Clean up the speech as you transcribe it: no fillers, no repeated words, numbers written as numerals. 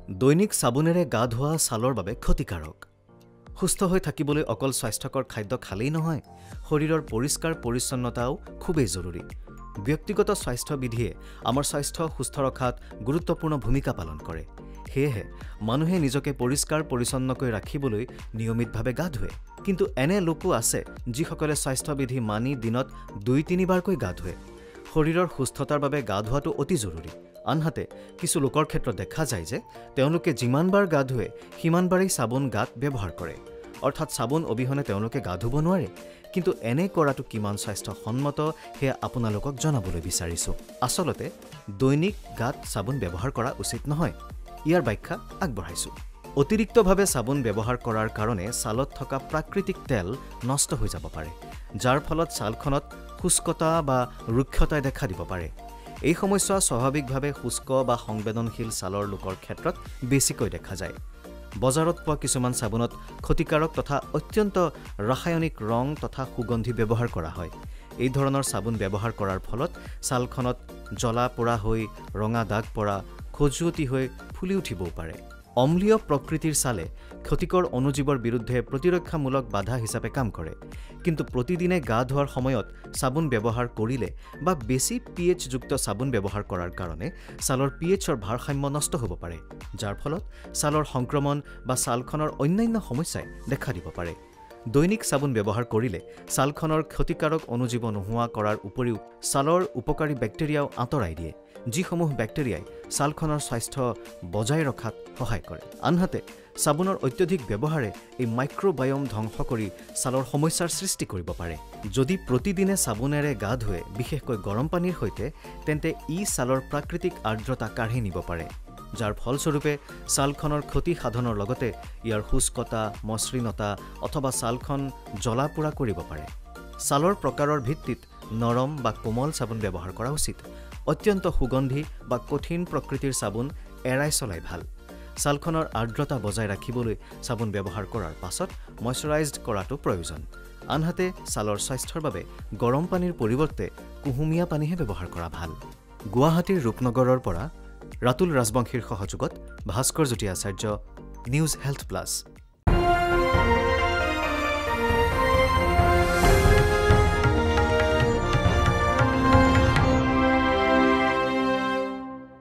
দৈনিক সাবুনেৰে গা ধোৱা ছালৰ বাবে ক্ষতিকাৰক। সুস্থ হৈ থাকিবলৈ অকল স্বাস্থ্যকৰ খাদ্য খালেই নহয়, শৰীৰৰ পৰিষ্কাৰ পৰিচ্ছন্নতাও খুবেই জৰুৰী। ব্যক্তিগত স্বাস্থ্য বিধিয়ে আমাৰ স্বাস্থ্য সুস্থ ৰখাত গুৰুত্বপূৰ্ণ ভূমিকা পালন কৰে। সেয়েহে মানুহে নিজকে পৰিষ্কাৰ পৰিচ্ছন্নকৈ ৰাখিবলৈ নিয়মিতভাৱে গা ধুৱে। কিন্তু এনে লোকো আছে যিসকলে স্বাস্থ্য বিধি মানি দিনত ২-৩ বাৰকৈ গা ধুৱে। শৰীৰৰ সুস্থতাৰ বাবে গা ধোৱাটো অতি জৰুৰী। আনহাতে কিছু লোকৰ ক্ষেত্ৰত দেখা যায় যে তেওঁলোকে যিমানবাৰ গা ধুৱে সিমানবাৰেই চাবোন গাত ব্যৱহাৰ কৰে, অৰ্থাৎ চাবোন অবিহনে তেওঁলোকে গা ধুব নোৱাৰে। কিন্তু এনে কৰাটো কিমান স্বাস্থ্যসন্মত সেয়া আপোনালোকক জনাবলৈ বিচাৰিছোঁ। আচলতে দৈনিক গাত চাবোন ব্যৱহাৰ কৰা উচিত নহয়। ইয়াৰ ব্যাখ্যা আগবঢ়াইছোঁ। অতিৰিক্তভাৱে চাবোন ব্যৱহাৰ কৰাৰ কাৰণে ছালত থকা প্ৰাকৃতিক তেল নষ্ট হৈ যাব পাৰে, যাৰ ফলত ছালখনত শুষ্কতা বা ৰুক্ষতাই দেখা দিব পাৰে। এই সমস্যা স্বাভাৱিকভাৱে শুষ্ক বা সংবেদনশীল ছালৰ লোকৰ ক্ষেত্ৰত বেছিকৈ দেখা যায়। বজাৰত পোৱা কিছুমান চাবোনত ক্ষতিকাৰক তথা অত্যন্ত ৰাসায়নিক ৰং তথা সুগন্ধি ব্যৱহাৰ কৰা হয়। এই ধৰণৰ চাবোন ব্যৱহাৰ কৰাৰ ফলত ছালখনত জ্বলা পোৰা হৈ ৰঙা দাগ পৰা, খজুৱতি হৈ ফুলি উঠিবও পাৰে। অম্লীয় প্ৰকৃতিৰ ছালে ক্ষতিকৰ অণুজীৱৰ বিৰুদ্ধে প্ৰতিৰক্ষামূলক বাধা হিচাপে কাম কৰে। কিন্তু প্ৰতিদিনে গা ধোৱাৰ সময়ত চাবোন ব্যৱহাৰ কৰিলে বা বেছি pH-যুক্ত চাবোন ব্যৱহাৰ কৰাৰ কাৰণে ছালৰ pH-ৰ ভাৰসাম্য নষ্ট হ'ব পাৰে, যাৰ ফলত ছালৰ সংক্ৰমণ বা ছালখনৰ অন্যান্য সমস্যাই দেখা দিব পাৰে। দৈনিক চাবোন ব্যৱহাৰ কৰিলে ছালখনৰ ক্ষতিকাৰক অণুজীৱ নোহোৱা কৰাৰ উপৰিও ছালৰ উপকাৰী বেক্টেৰিয়াও আঁতৰাই দিয়ে, যিসমূহ বেক্টেৰিয়াই ছালখনৰ স্বাস্থ্য বজাই ৰখাত সহায় কৰে। আনহাতে চাবোনৰ অত্যধিক ব্যৱহাৰে এই মাইক্ৰ'বায়'ম ধ্বংস কৰি ছালৰ সমস্যাৰ সৃষ্টি কৰিব পাৰে। যদি প্ৰতিদিনে চাবোনেৰে গা ধুৱে, বিশেষকৈ গৰম পানীৰ সৈতে, তেন্তে ই ছালৰ প্ৰাকৃতিক আৰ্দ্ৰতা কাঢ়ি নিব পাৰে, যাৰ ফলস্বৰূপে ছালখনৰ ক্ষতি সাধনৰ লগতে ইয়াৰ শুষ্কতা, মসৃণতা অথবা ছালখন জ্বলা পোৰা কৰিব পাৰে। ছালৰ প্ৰকাৰৰ ভিত্তিত নৰম বা কোমল চাবোন ব্যৱহাৰ কৰা উচিত। অত্যন্ত সুগন্ধি বা কঠিন প্ৰকৃতিৰ চাবোন এৰাই চলাই ভাল। ছালখনৰ আৰ্দ্ৰতা বজাই ৰাখিবলৈ চাবোন ব্যৱহাৰ কৰাৰ পাছত ময়শ্চাৰাইজড কৰাটো প্ৰয়োজন। আনহাতে ছালৰ স্বাস্থ্যৰ বাবে গৰম পানীৰ পৰিৱৰ্তে কুহুমীয়া পানীহে ব্যৱহাৰ কৰা ভাল। গুৱাহাটীৰ ৰূপনগৰৰ পৰা ৰাতুল ৰাজবংশীৰ সহযোগত ভাস্কৰ জ্যোতি আচাৰ্য, নিউজ হেল্থ প্লাছ।